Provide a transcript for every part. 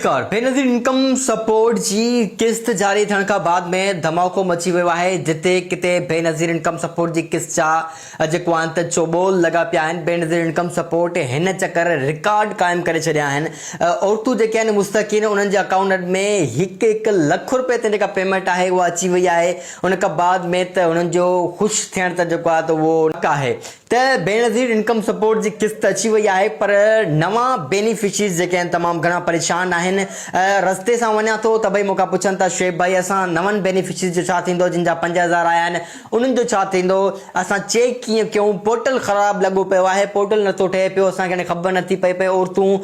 नमस्कार। Benazir income support जी किस्त जारी थियण खां बाद में धमाको मची वियो आहे। जिते किते बेनज़ीर इनकम सपोर्ट जी किस्त जा जेको आहे त चोॿोल लॻा पिया आहिनि। बेनज़ीर इनकम सपोर्ट हिन चकर रिकॉर्ड क़ाइमु करे छॾिया आहिनि। औरतूं जेके आहिनि मुस्तक़ीन उन्हनि जे अकाउंट में हिकु लख रुपए ते जेका पेमेंट आहे उहा अची वई आहे। उन खां बाद में त उन्हनि जो ख़ुशि थियण त जेको आहे त उहो न आहे त बेनज़ीर इनकम सपोर्ट जी किस्त अची वई आहे। पर नवां बेनिफिशरीज़ जेके आहिनि तमामु घणा परेशान आहिनि। रस्ते सां वञा थो त भई मूंखां पुछनि था शेब भाई असां नवनि बेनिफिशरीज़ जो छा थींदो, जिन जा 50,000 आया आहिनि उन्हनि जो छा थींदो, असां चेक कीअं कयूं, पोर्टल ख़राबु लॻो पियो आहे, पोर्टल नथो ठहे पियो, असांखे हाणे ख़बर नथी पए पई। औरतूं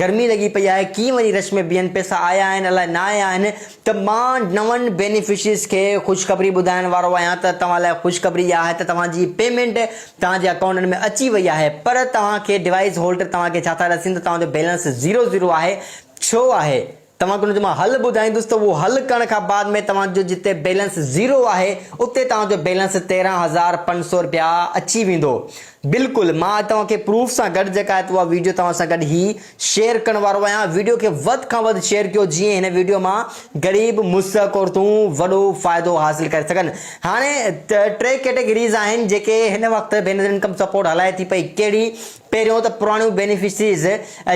गर्मी लॻी पई आहे, कीअं वञी रश में बीहनि, पैसा आया आहिनि अलाए न आया आहिनि। त मां नवनि बेनिफिशरीज़ खे ख़ुशख़बरी ॿुधाइण वारो आहियां त तव्हां लाइ ख़ुशख़बरी इहा आहे त तव्हांजी पेमेंट तव्हांजे अकाउंट में अची वई आहे। पर तव्हांखे डिवाइस होल्डर तव्हांखे छा था रसीन त तव्हांजो बैलेंस 0 आहे। छो आहे तव्हांखे उनजो मां हल ॿुधाईंदुसि त उहो हल करण खां बाद में तव्हांजो जिते बैलेंस 0 आहे उते तव्हांजो बैलेंस 13,500 रुपया अची वेंदो। बिल्कुलु मां तव्हांखे प्रूफ सां गॾु जेका आहे उहा वीडियो तव्हां सां गॾु ही शेयर करण वारो आहियां। वीडियो खे वधि खां वधि शेयर कयो जीअं हिन वीडियो मां ग़रीब मुस्तहक़ औरतूं वॾो फ़ाइदो हासिल करे सघनि। हाणे 3 कैटेगरीज़ आहिनि जेके हिन वक़्तु बेनज़ीर इनकम सपोर्ट हलाए थी पई। कहिड़ी? पहिरियों त पुराणियूं बेनिफिशरीज़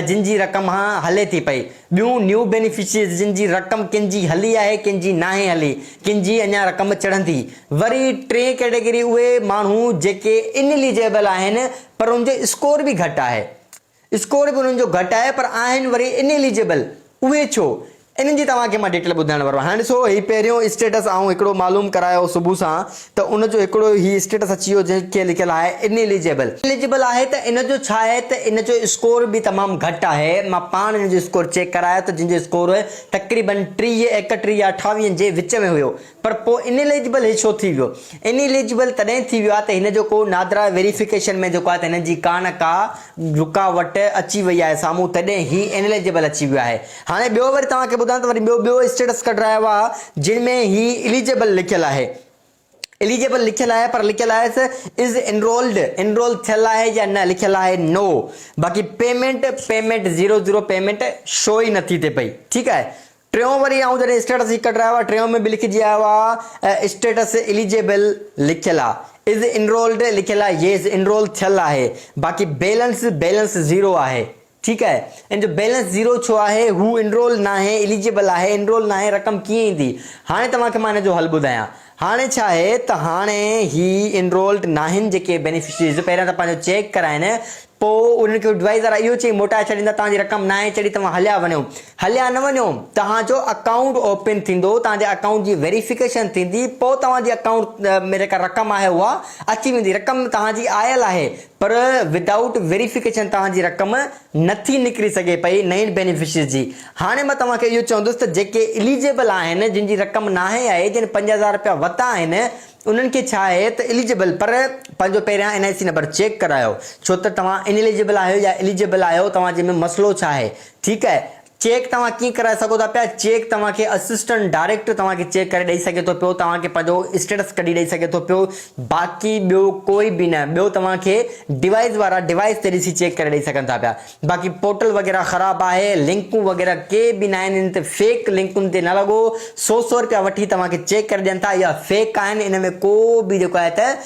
जिन जी रक़म हले थी पई। ॿियूं न्यू बेनिफिशरीज़ जिन जी रक़म किन जी हली आहे, किन जी नाहे हली, किन जी अञा रक़म चढ़ंदी। वरी 3 कैटेगरी उहे माण्हू जेके इनएलिजिबल आहिनि पर उनजो स्कोर बि घटि आहे, स्कोर बि उन्हनि जो घटि आहे पर आहिनि वरी इनएलिजिबल। उहे छो? इन्हनि जी तव्हांखे मां डिटेल ॿुधाइण वारो आहियां। हाणे ॾिसो ही पहिरियों स्टेटस आऊं हिकिड़ो मालूम करायो सुबुह सां त उनजो हिकिड़ो ही स्टेटस अची वियो जंहिंखे लिखियलु आहे इनएलिजिबल। इनएलिजिबल आहे त इन जो छा आहे त इन जो स्कोर बि तमामु घटि आहे। मां पाण इन जो स्कोर चेक करायो त जिन जो स्कोर तक़रीबन 30, 31 या 28 जे विच में हुयो। पर पोइ इनएलिजिबल हे छो थी वियो? इनएलिजिबल तॾहिं थी वियो आहे त हिन जो को नादरा वेरिफिकेशन में जेको आहे त हिन जी का रुकावट अची वई आहे साम्हूं, तॾहिं ही इनएलिजिबल अची वियो आहे। हाणे ॿियो वरी तव्हांखे ॿुधायां त वरी ॿियो स्टेटस कढायो आहे जिन में ही एलिजिबल लिखियलु आहे। एलिजिबल लिखियलु आहे पर लिखियलु आहे इज़ एनरोल थियल आहे या न, लिखियलु आहे नो। बाक़ी पेमेंट 0 पेमेंट शो ई नथी थिए पई। ठीकु आहे। टियों वरी ऐं जॾहिं स्टेटस ही कढायो आहे टियों में बि लिखिजी आयो आहे स्टेटस एलिजिबल लिखियलु आहे, इज़ एनरोल्ड लिखियलु आहे, येस एनरोल थियल आहे। बाक़ी बैलेंस 0 आहे। ठीकु आहे। इन जो बैलेंस 0 छो आहे? हू एनरोल न आहे, एलिजिबल आहे, एनरोल न आहे, रक़म कीअं ईंदी? हाणे तव्हांखे मां हिन जो हल ॿुधायां। हाणे छा आहे त हाणे ही एनरोल्ड न आहिनि जेके बेनिफिशरीज़, पहिरियां त पंहिंजो चेक कराइनि, पोइ उन्हनि खे डिवाइस वारा इहो चई मोटाए छॾींदा तव्हांजी रक़म न आहे चढ़ी, तव्हां हलिया वञो। हलिया न वञो, तव्हांजो अकाउंट ओपन थींदो, तव्हांजे अकाउंट जी वेरिफिकेशन थींदी, पोइ तव्हांजी अकाउंट में जेका रक़म आहे उहा अची वेंदी। रक़म तव्हांजी आयल आहे पर विदाउट वेरिफिकेशन तव्हांजी रक़म नथी निकिरी सघे पई नईं बेनिफिशरीज़ जी। हाणे मां तव्हांखे इहो चवंदुसि त जेके एलिजिबल आहिनि, जिन जी रक़म नाहे आहे, जिन 50,000 रुपया वरिता आहिनि, उन्हनि खे छा आहे त एलिजिबल, पर पंहिंजो पहिरियां NIC नंबर चेक करायो। छो त तव्हां इनएलिजिबल आहियो या एलिजिबल आहियो, तव्हांजे में मसइलो छा आहे। ठीकु आहे। चेक तव्हां कीअं कराए सघो था पिया? चेक तव्हांखे असिस्टेंट डायरेक्ट तव्हांखे चेक करे ॾेई सघे थो पियो, तव्हांखे पंहिंजो स्टेटस कढी ॾेई सघे थो पियो। बाक़ी ॿियो कोई बि न। ॿियो तव्हांखे डिवाइस वारा डिवाइस ते ॾिसी चेक करे ॾेई सघनि था पिया। बाक़ी पोर्टल वग़ैरह ख़राबु आहे, लिंकूं वग़ैरह के बि न आहिनि, इन ते फेक लिंकुनि ते न लॻो। 100 रुपया वठी तव्हांखे चेक करे ॾियनि था, इहा फेक आहिनि। इन में को बि जेको आहे त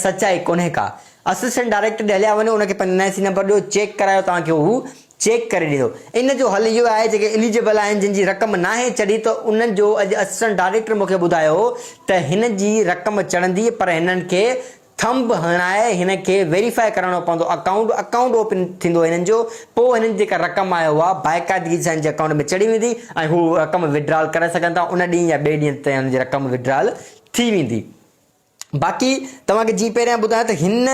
सचाई कोन्हे का। असिस्टेंट डायरेक्ट ॾे हलिया वञो, उनखे पंहिंजो NIC नंबर ॾियो, चेक करायो, तव्हांखे हू चेक करे ॾींदो। इन जो हल इहो आहे जेके एलिजिबल आहिनि, जिन जी रक़म नाहे चढ़ी, त उन्हनि जो अॼु असिस्टेंट डायरेक्टर मूंखे ॿुधायो त हिन जी रक़म चढ़ंदी, पर हिननि खे थंब हणाए हिन खे वेरीफाई कराइणो पवंदो। अकाउंट ओपन थींदो हिननि जो, पोइ हिननि जेका रक़म आहे उहा बाक़ाइदगी सां हिन जे अकाउंट में चढ़ी वेंदी ऐं हू रक़म विड्रॉल करे सघनि था। उन ॾींहुं या ॿिए ॾींहं ते हुनजी रक़म विड्रॉल थी वेंदी। बाक़ी तव्हांखे जी पहिरियां ॿुधायां त हिन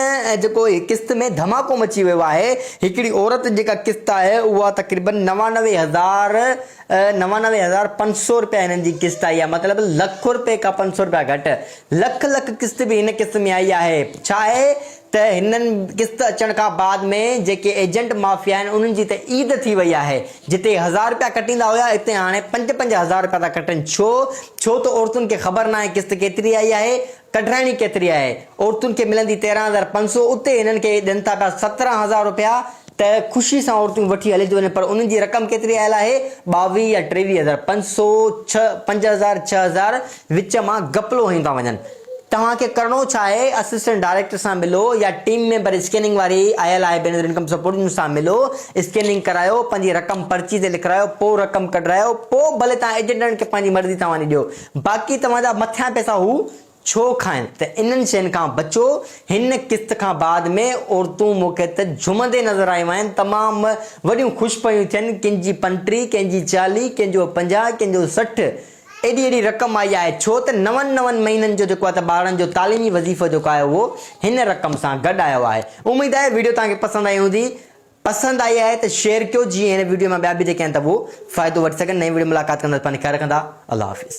जेको किस्त में धमाको मची वियो आहे। हिकिड़ी औरत जेका किस्त आहे उहा तक़रीबन 99,500 रुपया हिननि जी किस्त आई आहे। मतिलबु लख रुपए का 500 रुपया घटि, लख किस्त बि हिन किस्त में आई आहे। छा आहे त हिननि किस्त अचण खां बाद में जेके एजेंट माफ़िया आहिनि उन्हनि जी त ईद थी वई आहे। जिते 1000 रुपया कटींदा हुया, हिते हाणे 5-5 हज़ार रुपया था कटनि। छो त औरतुनि खे ख़बर न आहे किस्त केतिरी आई आहे, कढाइणी केतिरी आहे। औरतुनि खे मिलंदी 13,500, उते हिननि खे ॾियनि था पिया 17,000 रुपया त ख़ुशी सां औरतूं वठी हली थियूं वञनि, पर उन्हनि जी रक़म केतिरी आयल आहे? 22 या 23,000, 500, 5,000, 6,000 विच मां गपलो हयूं था वञनि। तव्हांखे करिणो छा आहे? असिस्टेंट डायरेक्टर सां मिलो या टीम मेंबर स्कैनिंग वारी आयल आहे बेनज़ीर इनकम सपोर्ट सां मिलो, स्कैनिंग करायो, पंहिंजी रक़म पर्ची ते लिखायो, पोइ रक़म कढायो, पोइ भले तव्हां एजेंटनि खे पंहिंजी मर्ज़ी सां वञी ॾियो। बाक़ी तव्हांजा मथियां पैसा हू छो खाइनि? त इन्हनि शयुनि खां बचो। हिन किस्त खां बाद में औरतूं मूंखे त झुमंदे नज़र आयूं आहिनि, तमामु वॾियूं ख़ुशि पियूं थियनि। कंहिंजी 35, कंहिंजी 40, कंहिंजो 50, कंहिंजो 60, एॾी रक़म आई आहे। छो त 9 महीननि जो जेको आहे त ॿारनि जो तालीमी वज़ीफ़ो जेको आहे उहो हिन रक़म सां गॾु आयो आहे। उमेद आहे वीडियो तव्हांखे पसंदि आई हूंदी। पसंदि आई आहे त शेयर कयो, जीअं हिन वीडियो में ॿिया बि जेके आहिनि त उहो फ़ाइदो वठी सघनि। नई वीडियो मुलाक़ात कंदा, पंहिंजी ख़ैरु रखंदा। अल्लाह हाफ़िज़।